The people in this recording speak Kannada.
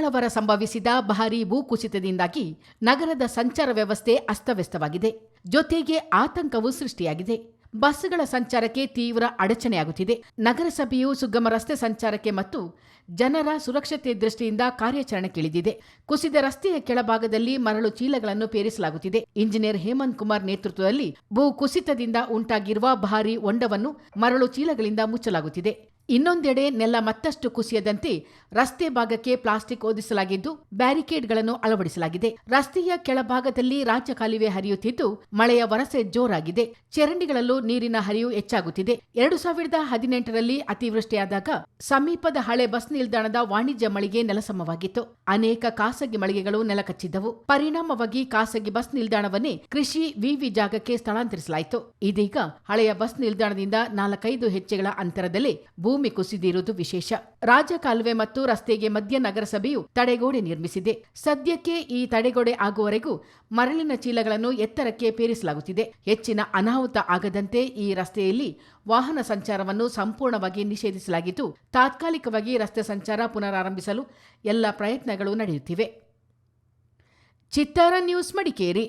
ಮಂಗಳವಾರ ಸಂಭವಿಸಿದ ಭಾರೀ ಭೂಕುಸಿತದಿಂದಾಗಿ ನಗರದ ಸಂಚಾರ ವ್ಯವಸ್ಥೆ ಅಸ್ತವ್ಯಸ್ತವಾಗಿದೆ. ಜೊತೆಗೆ ಆತಂಕವೂ ಸೃಷ್ಟಿಯಾಗಿದೆ. ಬಸ್ಗಳ ಸಂಚಾರಕ್ಕೆ ತೀವ್ರ ಅಡಚಣೆಯಾಗುತ್ತಿದೆ. ನಗರಸಭೆಯು ಸುಗಮ ರಸ್ತೆ ಸಂಚಾರಕ್ಕೆ ಮತ್ತು ಜನರ ಸುರಕ್ಷತೆ ದೃಷ್ಟಿಯಿಂದ ಕಾರ್ಯಾಚರಣೆಗಿಳಿದಿದೆ. ಕುಸಿದ ರಸ್ತೆಯ ಕೆಳಭಾಗದಲ್ಲಿ ಮರಳು ಚೀಲಗಳನ್ನು ಪೇರಿಸಲಾಗುತ್ತಿದೆ. ಇಂಜಿನಿಯರ್ ಹೇಮಂತ್ ಕುಮಾರ್ ನೇತೃತ್ವದಲ್ಲಿ ಭೂ ಕುಸಿತದಿಂದ ಉಂಟಾಗಿರುವ ಭಾರೀ ಹೊಂಡವನ್ನು ಮರಳು ಚೀಲಗಳಿಂದ ಮುಚ್ಚಲಾಗುತ್ತಿದೆ. ಇನ್ನೊಂದೆಡೆ ನೆಲ ಮತ್ತಷ್ಟು ಕುಸಿಯದಂತೆ ರಸ್ತೆ ಭಾಗಕ್ಕೆ ಪ್ಲಾಸ್ಟಿಕ್ ಹೊದಿಸಲಾಗಿದ್ದು ಬ್ಯಾರಿಕೇಡ್ಗಳನ್ನು ಅಳವಡಿಸಲಾಗಿದೆ. ರಸ್ತೆಯ ಕೆಳಭಾಗದಲ್ಲಿ ರಾಜ್ಯ ಕಾಲುವೆ ಹರಿಯುತ್ತಿದ್ದು ಮಳೆಯ ವರಸೆ ಜೋರಾಗಿದೆ. ಚರಂಡಿಗಳಲ್ಲೂ ನೀರಿನ ಹರಿವು ಹೆಚ್ಚಾಗುತ್ತಿದೆ. 2018ರಲ್ಲಿ ಅತಿವೃಷ್ಟಿಯಾದಾಗ ಸಮೀಪದ ಹಳೆ ಬಸ್ ನಿಲ್ದಾಣದ ವಾಣಿಜ್ಯ ಮಳಿಗೆ ನೆಲಸಮವಾಗಿತ್ತು. ಅನೇಕ ಖಾಸಗಿ ಮಳಿಗೆಗಳು ನೆಲಕಚ್ಚಿದ್ದವು. ಪರಿಣಾಮವಾಗಿ ಖಾಸಗಿ ಬಸ್ ನಿಲ್ದಾಣವನ್ನೇ ಕೃಷಿ ವಿವಿ ಜಾಗಕ್ಕೆ ಸ್ಥಳಾಂತರಿಸಲಾಯಿತು. ಇದೀಗ ಹಳೆಯ ಬಸ್ ನಿಲ್ದಾಣದಿಂದ 4-5 ಹೆಜ್ಜೆಗಳ ಅಂತರದಲ್ಲೇ ಭೂಮಿ ಕುಸಿದಿರುವುದು ವಿಶೇಷ. ರಾಜ ಕಾಲುವೆ ಮತ್ತು ರಸ್ತೆಗೆ ಮಧ್ಯ ನಗರಸಭೆಯು ತಡೆಗೋಡೆ ನಿರ್ಮಿಸಿದೆ. ಸದ್ಯಕ್ಕೆ ಈ ತಡೆಗೋಡೆ ಆಗುವವರೆಗೂ ಮರಳಿನ ಚೀಲಗಳನ್ನು ಎತ್ತರಕ್ಕೆ ಪೇರಿಸಲಾಗುತ್ತಿದೆ. ಹೆಚ್ಚಿನ ಅನಾಹುತ ಆಗದಂತೆ ಈ ರಸ್ತೆಯಲ್ಲಿ ವಾಹನ ಸಂಚಾರವನ್ನು ಸಂಪೂರ್ಣವಾಗಿ ನಿಷೇಧಿಸಲಾಗಿದ್ದು ತಾತ್ಕಾಲಿಕವಾಗಿ ರಸ್ತೆ ಸಂಚಾರ ಪುನರಾರಂಭಿಸಲು ಎಲ್ಲ ಪ್ರಯತ್ನಗಳು ನಡೆಯುತ್ತಿವೆ. ಚಿತ್ತಾರ ನ್ಯೂಸ್, ಮಡಿಕೇರಿ.